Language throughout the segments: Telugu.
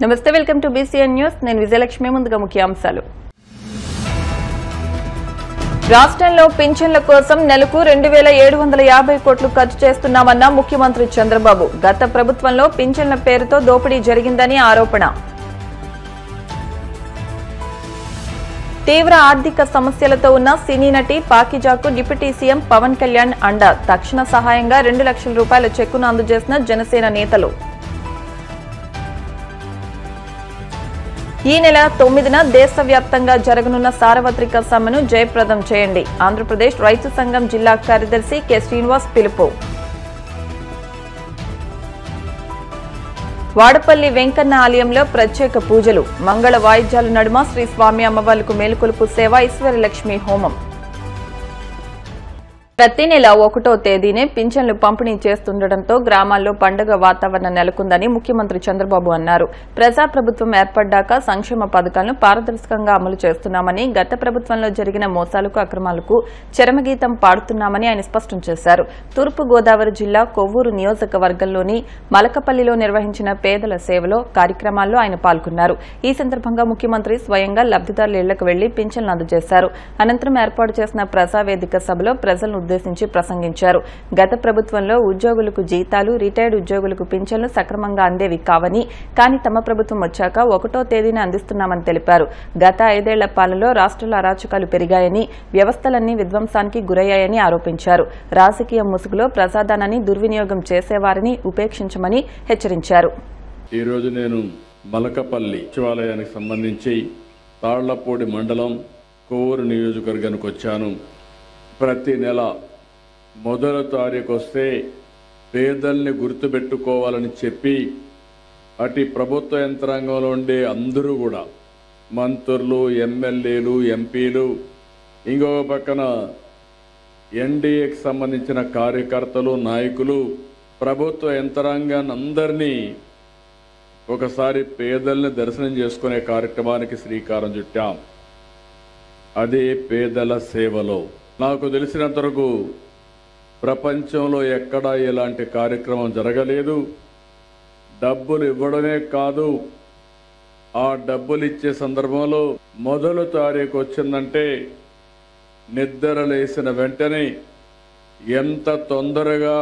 నమస్తే, వెల్కమ్ టు BCN న్యూస్. నేను విజయలక్ష్మి. ముందుగా ముఖ్యాంశాలు. రాష్ట్రంలో పింఛన్ల కోసం నెలకు 2750 కోట్లు ఖర్చు చేస్తున్నామన్న ముఖ్యమంత్రి చంద్రబాబు. గత ప్రభుత్వంలో పింఛన్ల పేరుతో దోపిడీ జరిగిందని ఆరోపణ. తీవ్ర ఆర్థిక సమస్యలతో ఉన్న సినీ నటి పాకిజాకు డిప్యూటీ సీఎం పవన్ కళ్యాణ్ అండ. తక్షణ సహాయంగా 2 లక్షల రూపాయల చెక్కును అందజేసిన జనసేన నేతలు. ఈ నెల 9న దేశవ్యాప్తంగా జరగనున్న సార్వత్రిక సమ్మెను జయప్రదం చేయండి. ఆంధ్రప్రదేశ్ రైతు సంఘం జిల్లా కార్యదర్శి కె శ్రీనివాస్ పిలుపు. వాడపల్లి వెంకన్న ఆలయంలో ప్రత్యేక పూజలు. మంగళ వాయిద్యాల నడుమ శ్రీ స్వామి అమ్మవార్లకు మేలుకొలుపు సేవ, ఈశ్వరలక్ష్మి హోమం. ప్రతి నెల 1వ తేదీనే పింఛన్లు పంపిణీ చేస్తుండటంతో గ్రామాల్లో పండుగ వాతావరణం నెలకొందని ముఖ్యమంత్రి చంద్రబాబు అన్నారు. ప్రజాప్రభుత్వం ఏర్పడ్డాక సంక్షేమ పథకాలను పారదర్శకంగా అమలు చేస్తున్నామని, గత ప్రభుత్వంలో జరిగిన మోసాలకు అక్రమాలకు చరమగీతం పాడుతున్నామని ఆయన స్పష్టం చేశారు. తూర్పు గోదావరి జిల్లా కొవ్వూరు నియోజకవర్గంలోని మలకపల్లిలో నిర్వహించిన పేదల సేవలో కార్యక్రమాల్లో ఆయన పాల్గొన్నారు. ఈ సందర్భంగా ముఖ్యమంత్రి స్వయంగా లబ్దిదారుల ఇళ్లకు వెళ్లి పింఛన్లు అందజేశారు. అనంతరం ఏర్పాటు చేసిన ప్రజావేదిక సభలో ప్రజలను ఉద్దేశించి ప్రసంగించారు. గత ప్రభుత్వంలో ఉద్యోగులకు జీతాలు, రిటైర్డ్ ఉద్యోగులకు పింఛన్లు సక్రమంగా అందేవి కావని, కానీ తమ ప్రభుత్వం వచ్చాక 1వ తేదీన అందిస్తున్నామని తెలిపారు. గత 5 ఏళ్ల పాలనలో రాష్ట్రంలో అరాచకాలు పెరిగాయని, వ్యవస్థలన్నీ విధ్వంసానికి గురయ్యాయని ఆరోపించారు. రాజకీయ ముసుగులో ప్రజాధనాన్ని దుర్వినియోగం చేసేవారిని ఉపేక్షించమని హెచ్చరించారు. ఈ రోజు నేను మలకపల్లి సచివాలయానికి సంబంధించి తాళ్లపూడి మండలం కొవ్వూరు నియోజకవర్గానికి వచ్చాను. ప్రతి నెల 1వ తారీఖు వస్తే పేదల్ని గుర్తుపెట్టుకోవాలని చెప్పి అటు ప్రభుత్వ యంత్రాంగంలో ఉండే అందరూ కూడా మంత్రులు, ఎమ్మెల్యేలు, ఎంపీలు, ఇంకొక పక్కన ఎన్డీఏకి సంబంధించిన కార్యకర్తలు, నాయకులు, ప్రభుత్వ యంత్రాంగాన్ని అందరినీ ఒకసారి పేదల్ని దర్శనం చేసుకునే కార్యక్రమానికి శ్రీకారం చుట్టాం. అదే పేదల సేవలో. నాకు తెలిసినంత వరకు ప్రపంచంలో ఎక్కడా ఇలాంటి కార్యక్రమం జరగలేదు. డబ్బులు ఇవ్వడమే కాదు, ఆ డబ్బులు ఇచ్చే సందర్భంలో 1వ తారీఖు వచ్చిందంటే నిద్ర లేసిన వెంటనే ఎంత తొందరగా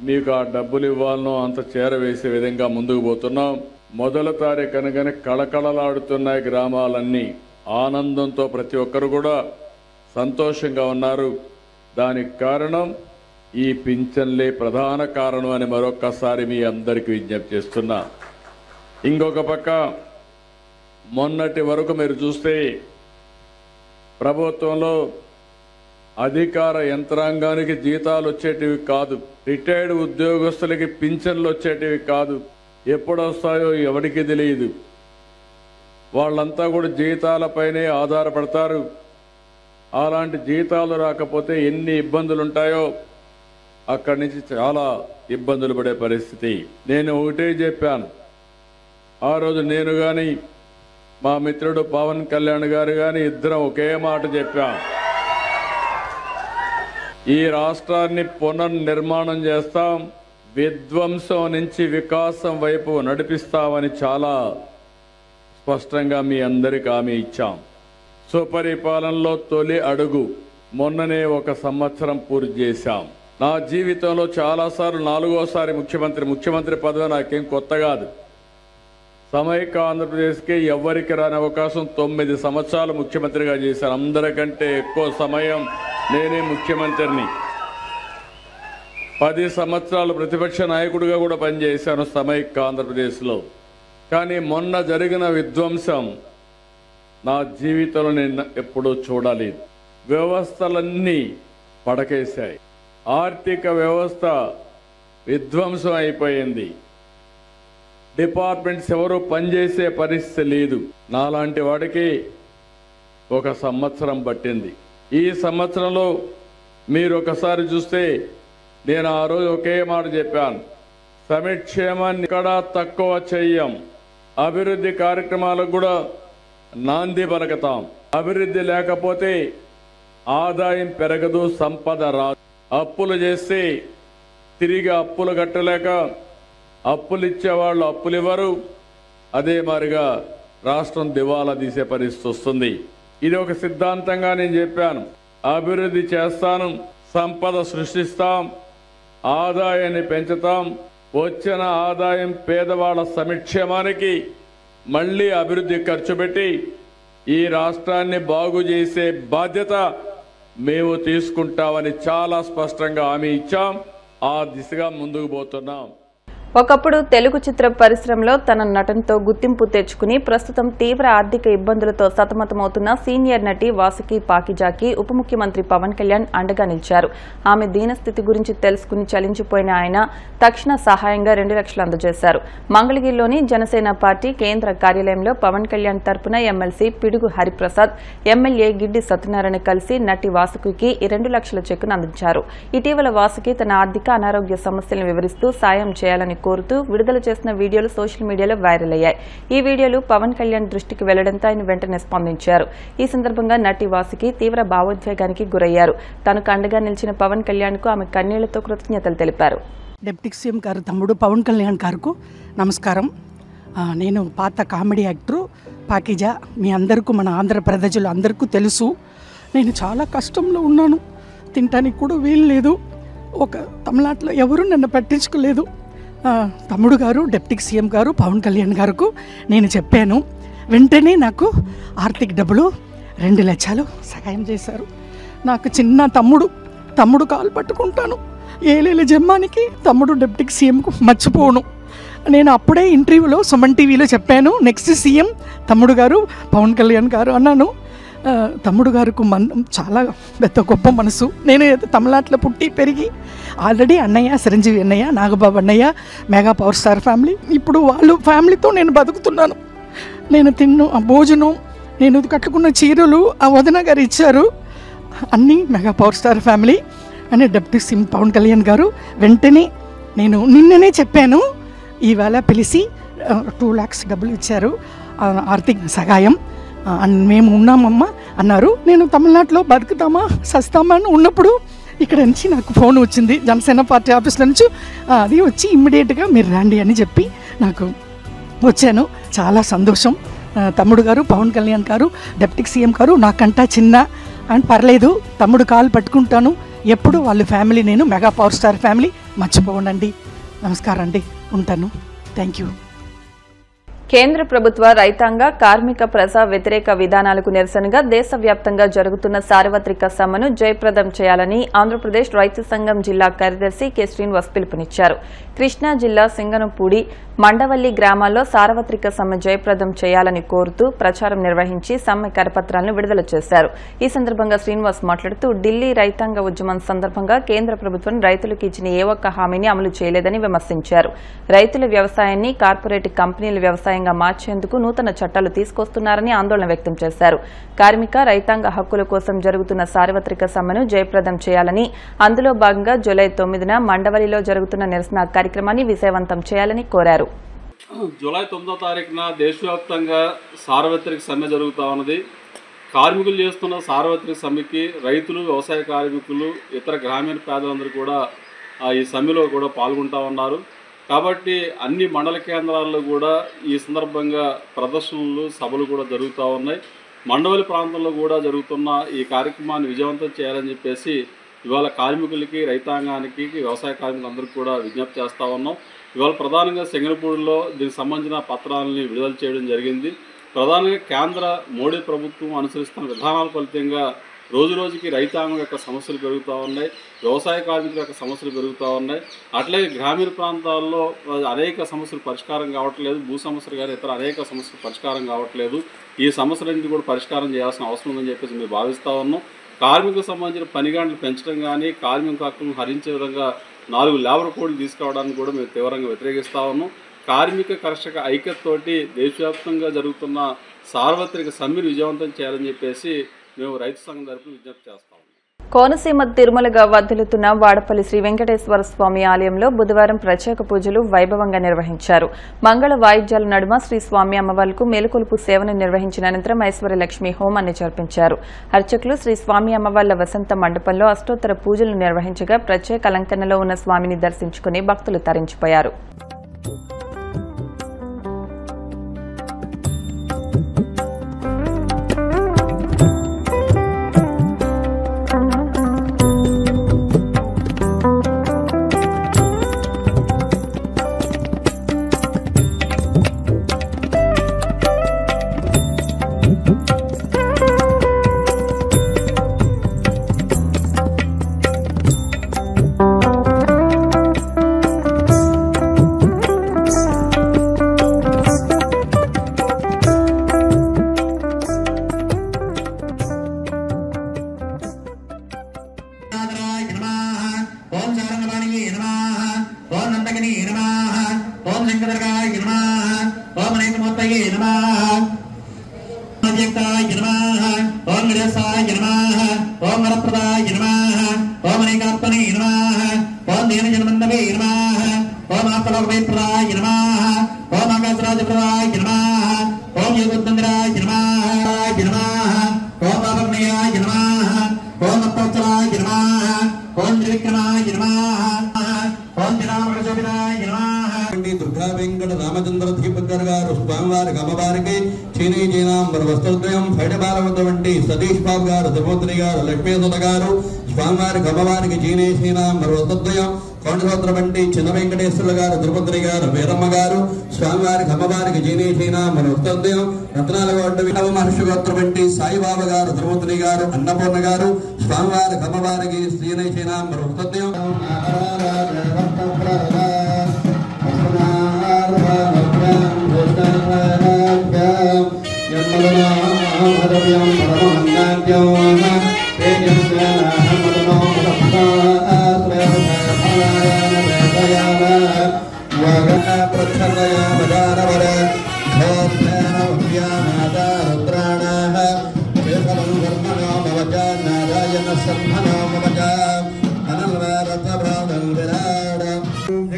మీకు ఆ డబ్బులు ఇవ్వాలనో అంత చేరవేసే విధంగా ముందుకు పోతున్నాం. 1వ తారీఖు అనగానే కళకళలాడుతున్నాయి గ్రామాలన్నీ. ఆనందంతో ప్రతి ఒక్కరు కూడా సంతోషంగా ఉన్నారు. దానికి కారణం ఈ పింఛన్లే ప్రధాన కారణం అని మరొక్కసారి మీ అందరికీ విజ్ఞప్తి చేస్తున్నా. ఇంకొక పక్క మొన్నటి వరకు మీరు చూస్తే ప్రభుత్వంలో అధికార యంత్రాంగానికి జీతాలు వచ్చేటివి కాదు, రిటైర్డ్ ఉద్యోగస్తులకి పింఛన్లు వచ్చేటివి కాదు. ఎప్పుడు వస్తాయో ఎవరికి తెలియదు. వాళ్ళంతా కూడా జీతాలపైనే ఆధారపడతారు. అలాంటి జీతాలు రాకపోతే ఎన్ని ఇబ్బందులు ఉంటాయో అక్కడి నుంచి చాలా ఇబ్బందులు పడే పరిస్థితి. నేను ఒకటే చెప్పాను ఆ రోజు. నేను కానీ మా మిత్రుడు పవన్ కళ్యాణ్ గారు కానీ ఇద్దరం ఒకే మాట చెప్పాం. ఈ రాష్ట్రాన్ని పునర్నిర్మాణం చేస్తాం, విధ్వంసం నుంచి వికాసం వైపు నడిపిస్తామని చాలా స్పష్టంగా మీ అందరికీ హామీ ఇచ్చాం. సుపరిపాలనలో తొలి అడుగు మొన్ననే 1 సంవత్సరం పూర్తి చేశాం. నా జీవితంలో చాలాసార్లు 4వసారి ముఖ్యమంత్రి పదవి నాకేం కొత్త కాదు. సమైక్య ఆంధ్రప్రదేశ్కి ఎవరికి రాని అవకాశం 9 సంవత్సరాలు ముఖ్యమంత్రిగా చేశాను. అందరికంటే ఎక్కువ సమయం నేనే ముఖ్యమంత్రిని. 10 సంవత్సరాలు ప్రతిపక్ష నాయకుడిగా కూడా పనిచేశాను సమైక్య ఆంధ్రప్రదేశ్లో. కానీ మొన్న జరిగిన విధ్వంసం నా జీవితంలో నేను ఎప్పుడూ చూడలేదు. వ్యవస్థలన్నీ పడకేశాయి. ఆర్థిక వ్యవస్థ విధ్వంసం అయిపోయింది. డిపార్ట్మెంట్స్ ఎవరు పనిచేసే పరిస్థితి లేదు. నాలాంటి వాడికి 1 సంవత్సరం పట్టింది. ఈ సంవత్సరంలో మీరు ఒకసారి చూస్తే నేను ఆ రోజు ఒకే మాట చెప్పాను. సంక్షేమాన్ని ఎక్కడా తక్కువ చెయ్యం. అభివృద్ధి కార్యక్రమాలకు కూడా నాంది పలకతాం. అభివృద్ధి లేకపోతే ఆదాయం పెరగదు, సంపద రాదు. అప్పులు చేస్తే తిరిగి అప్పులు కట్టలేక అప్పులు ఇచ్చేవాళ్ళు అప్పులు ఇవ్వరు, అదే మాదిరిగా రాష్ట్రం దివాలా తీసే పరిస్థితి వస్తుంది. ఇది ఒక సిద్ధాంతంగా నేను చెప్పాను. అభివృద్ధి చేస్తాను, సంపద సృష్టిస్తాం, ఆదాయాన్ని పెంచుతాం, వచ్చిన ఆదాయం పేదవాళ్ళ సంక్షేమానికి మళ్ళీ అభివృద్ధి ఖర్చు పెట్టి ఈ రాష్ట్రాన్ని బాగు చేసే బాధ్యత మేము తీసుకుంటామని చాలా స్పష్టంగా హామీ ఇచ్చాం. ఆ దిశగా ముందుకు పోతున్నాం. ఒకప్పుడు తెలుగు చిత్ర పరిశ్రమలో తన నటనతో గుర్తింపు తెచ్చుకుని ప్రస్తుతం తీవ్ర ఆర్థిక ఇబ్బందులతో సతమతమవుతున్న సీనియర్ నటి వాసుకి పాకిజాకి ఉప ముఖ్యమంత్రి పవన్ కళ్యాణ్ అండగా నిలిచారు. ఆమె దీనస్థితి గురించి తెలుసుకుని చలించిపోయిన ఆయన తక్షణ సహాయంగా 2 లక్షలు అందజేశారు. మంగళగిరిలోని జనసేన పార్టీ కేంద్ర కార్యాలయంలో పవన్ కళ్యాణ్ తరపున ఎమ్మెల్సీ పిడుగు హరిప్రసాద్, ఎమ్మెల్యే గిడ్డి సత్యనారాయణ కలిసి నటి వాసుకి 2 లక్షల చెక్కును అందించారు. ఇటీవల వాసుకి తన ఆర్థిక అనారోగ్య సమస్యలను వివరిస్తూ సాయం చేయాలని కోరుతూ విడుదల చేసిన వీడియోలు సోషల్ మీడియాలో వైరల్ అయ్యాయి. ఈ వీడియోలు పవన్ కళ్యాణ్ దృష్టికి వెళ్లడంతో ఆయన వెంటనే స్పందించారు. ఈ సందర్భంగా నటి వాసుకి తీవ్ర భావోద్వేగానికి గురయ్యారు. తనకు అండగా నిలిచిన పవన్ కళ్యాణ్ కు ఆమె కన్నీళ్లతో కృతజ్ఞతలు తెలిపారు. డిప్యూటీ సీఎం గారు తమ్ముడు పవన్ కళ్యాణ్ గారికి నమస్కారం. నేను పాత కామెడీ యాక్టరు పాకిజా. మీ అందరికీ, మన ఆంధ్ర ప్రజలు అందరికీ తెలుసు. నేను చాలా కష్టంలో ఉన్నాను. తినటానికి కూడా వీలు లేదు. ఒక తమిళనాడులో ఎవరు నన్ను పట్టించుకోలేదు. తమ్ముడు గారు, డిప్యూటీ సీఎం గారు పవన్ కళ్యాణ్ గారికి నేను చెప్పాను. వెంటనే నాకు ఆర్థిక డబ్బులు 2 లక్షలు సహాయం చేశారు. నాకు చిన్న తమ్ముడు కాలు పట్టుకుంటాను. ఏలేల జమ్మానికి తమ్ముడు డిప్యూటీ సీఎంకు మర్చిపోను. నేను అప్పుడే ఇంటర్వ్యూలో సుమన్ టీవీలో చెప్పాను, నెక్స్ట్ సీఎం తమ్ముడు గారు పవన్ కళ్యాణ్ గారు అన్నాను. తమ్ముడు గారికి చాలా పెద్ద గొప్ప మనసు. నేను తమిళనాడులో పుట్టి పెరిగి ఆల్రెడీ అన్నయ్య, చిరంజీవి అన్నయ్య, నాగబాబు అన్నయ్య, మెగా పవర్ స్టార్ ఫ్యామిలీ, ఇప్పుడు వాళ్ళు ఫ్యామిలీతో నేను బతుకుతున్నాను. నేను ఆ భోజనం, నేను కట్టుకున్న చీరలు ఆ వదిన గారు ఇచ్చారు. అన్నీ మెగా పవర్ స్టార్ ఫ్యామిలీ అని డిప్యూటీ సీఎం పవన్ కళ్యాణ్ గారు వెంటనే నేను నిన్ననే చెప్పాను. ఈవేళ పిలిచి 2 lakhs డబ్బులు ఇచ్చారు, ఆర్థిక సహాయం. మేము ఉన్నామమ్మా అన్నారు. నేను తమిళనాడులో బతుకుతామా సస్తామా అని ఉన్నప్పుడు ఇక్కడ నుంచి నాకు ఫోన్ వచ్చింది జనసేన పార్టీ ఆఫీస్లో నుంచి. అది వచ్చి ఇమ్మీడియట్గా మీరు రండి అని చెప్పి నాకు వచ్చాను. చాలా సంతోషం. తమ్ముడు గారు పవన్ కళ్యాణ్ గారు, డిప్యూటీ సీఎం గారు నాకంటా చిన్న అని పర్లేదు, తమ్ముడు కాలు పట్టుకుంటాను ఎప్పుడు. వాళ్ళ ఫ్యామిలీ, నేను మెగా పవర్ స్టార్ ఫ్యామిలీ మర్చిపోనండి. నమస్కారం అండి, ఉంటాను. Thank you. కేంద్ర ప్రభుత్వ రైతాంగ కార్మిక ప్రజా వ్యతిరేక విధానాలకు నిరసనగా దేశవ్యాప్తంగా జరుగుతున్న సార్వత్రిక సమ్మెను జయప్రదం చేయాలని ఆంధ్రప్రదేశ్ రైతు సంఘం జిల్లా కార్యదర్శి కె శ్రీనివాస్ పిలుపునిచ్చారు. కృష్ణా జిల్లా సింగనపూడి, మండవల్లి గ్రామాల్లో సార్వత్రిక సమ్మె జయప్రదం చేయాలని కోరుతూ ప్రచారం నిర్వహించి సమ్మె కరపత్రాలను విడుదల చేశారు. ఈ సందర్భంగా శ్రీనివాస్ మాట్లాడుతూ ఢిల్లీ రైతాంగ ఉద్యమం సందర్భంగా కేంద్ర ప్రభుత్వం రైతులకు ఇచ్చిన ఏ ఒక్క హామీని అమలు చేయలేదని విమర్శించారు. రైతుల వ్యవసాయాన్ని కార్పొరేట్ కంపెనీల వ్యవసాయంగా మార్చేందుకు నూతన చట్టాలు తీసుకొస్తున్నారని ఆందోళన వ్యక్తం చేశారు. కార్మిక రైతాంగ హక్కుల కోసం జరుగుతున్న సార్వత్రిక సమ్మెను జయప్రదం చేయాలని, అందులో భాగంగా జూలై 9న మండవల్లిలో జరుగుతున్న నిరసన కార్యక్రమాన్ని విజయవంతం చేయాలని కోరారు. జూలై 9వ తారీఖున దేశవ్యాప్తంగా సార్వత్రిక సమ్మె జరుగుతూ ఉన్నది. కార్మికులు చేస్తున్న సార్వత్రిక సమ్మెకి రైతులు, వ్యవసాయ కార్మికులు, ఇతర గ్రామీణ పేదలందరూ కూడా ఈ సమ్మెలో కూడా పాల్గొంటూ ఉన్నారు. కాబట్టి అన్ని మండల కేంద్రాల్లో కూడా ఈ సందర్భంగా ప్రదర్శనలు, సభలు కూడా జరుగుతూ ఉన్నాయి. మండవల్లి ప్రాంతంలో కూడా జరుగుతున్న ఈ కార్యక్రమాన్ని విజయవంతం చేయాలని చెప్పేసి ఇవాళ కార్మికులకి, రైతాంగానికి, వ్యవసాయ కార్మికులందరికీ కూడా విజ్ఞప్తి చేస్తూ ఉన్నాం. ఇవాళ ప్రధానంగా సింగనపూడిలో దీనికి సంబంధించిన పత్రాలని విడుదల చేయడం జరిగింది. ప్రధానంగా కేంద్ర మోడీ ప్రభుత్వం అనుసరిస్తున్న విధానాల ఫలితంగా రోజురోజుకి రైతాంగం యొక్క సమస్యలు పెరుగుతూ ఉన్నాయి, వ్యవసాయ కార్మికుల యొక్క సమస్యలు పెరుగుతూ ఉన్నాయి. అట్లాగే గ్రామీణ ప్రాంతాల్లో అనేక సమస్యలు పరిష్కారం కావట్లేదు, భూ సమస్యలు కానీ ఇతర అనేక సమస్యలు పరిష్కారం కావట్లేదు. ఈ సమస్యలన్నింటినీ కూడా పరిష్కారం చేయాల్సిన అవసరం ఉందని చెప్పేసి మేము భావిస్తూ ఉన్నాం. కార్మికులకు సంబంధించిన పని గంటలు పెంచడం కానీ, కార్మిక హక్కులను హరించే విధంగా 4 లేబర్ కోడ్లు తీసుకురావడానికి కూడా మేము తీవ్రంగా వ్యతిరేకిస్తూ ఉన్నాం. కార్మిక కర్షక ఐక్యతతోటి దేశవ్యాప్తంగా జరుగుతున్న సార్వత్రిక సమ్మెను విజయవంతం చేయాలని చెప్పేసి మేము రైతు సంఘం తరపున విజ్ఞప్తి చేస్తాం. కోనసీమ తిరుమలగా వర్ధిల్లుతున్న వాడపల్లి శ్రీ వెంకటేశ్వర స్వామి ఆలయంలో బుధవారం ప్రత్యేక పూజలు వైభవంగా నిర్వహించారు. మంగళ వాయిద్యాల నడుమ శ్రీ స్వామి అమ్మవార్లకు మేలుకొలుపు సేవను నిర్వహించిన అనంతరం ఐశ్వర్యలక్ష్మి హోమాన్ని జరిపించారు. అర్చకులు శ్రీ స్వామి అమ్మవార్ల వసంత మండపంలో అష్టోత్తర పూజలు నిర్వహించగా ప్రత్యేక అలంకరణలో ఉన్న స్వామిని దర్శించుకుని భక్తులు తరించిపోయారు. శ్రీకాంతయే నమః అవ్యక్తాయ నమః ఓం గణేశాయ నమః ఓం వరప్రదాయ నమః ఓం అనేకాత్మనే నమః ఓం దీనజనమందవే నమః ఓం ఆపలోకవేప్రదాయ నమః ఓం ఆకాశరాజప్రదాయ నమః ఓం యోగోద్దంద్రాయ నమః ఓం ఆపర్ణయాయ నమః ఓం అప్పోత్తరాయ నమః ఓం త్రివిక్రమాయ నమః ఓం జనామృషోభిరాయ నమః దుర్గా వెంకట రామచంద్ర దీపకర్ గారు స్వామివారికి అమ్మవారికి చీనీ జీనాంబర వస్త్రోద్వయం ఫైడబాలవద్ద వంటి సతీష్ బాబు గారు ధర్మోత్రి గారు లక్ష్మీసుత గారు స్వామివారికి అమ్మవారికి చీనీ జీనాంబర వస్త్రోద్వయం కొండసోత్ర వంటి చిన్న వెంకటేశ్వర గారు ధర్మోత్రి గారు వీరమ్మ గారు స్వామివారికి అమ్మవారికి చీనీ జీనాంబర వస్త్రోద్వయం రత్నాలగొండ వినవ మహర్షి గోత్ర వంటి సాయిబాబా గారు ధర్మోత్రి గారు అన్నపూర్ణ గారు స్వామివారికి అమ్మవారికి చీనీ జీనాంబర వస్త్రోద్వయం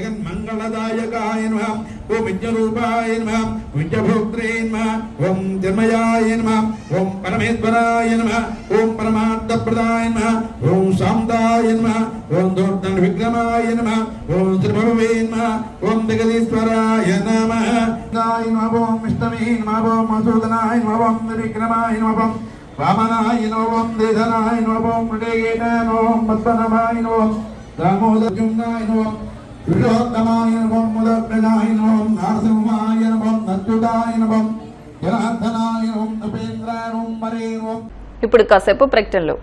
జగన్మంగళదాయకాయ నమః ఓం విద్యరూపాయ నమః విద్యభోక్త్రే నమః ఓం జన్మయాయ నమః ఓం పరమేశ్వరాయ నమః ఓం పరమార్థప్రదాయ నమః ఓం శాంతాయ నమః ఓం దోర్దండ విక్రమాయ నమః ఓం శ్రీభవే నమః ఓం జగదీశ్వరాయ నమః నాయ నమః ఓం విష్ణవే నమః ఓం మధుసూదనాయ నమః ఓం విక్రమాయ నమః ఓం వామనాయ నమః ఓం దేధనాయ నమః ఓం మృడేగేన నమః ఓం పద్మనాభాయ నమః ఓం దామోదరజుమ్నాయ నమః విరోత్తమాయ నమః ముదగ్రజాయ నమః నారసింహాయ నమః నచ్యుతాయ నమః జనార్దనాయ నమః ఉపేంద్రాయ నమః మరే నమః. ఇప్పుడు కాసేపు ప్రకటనలు.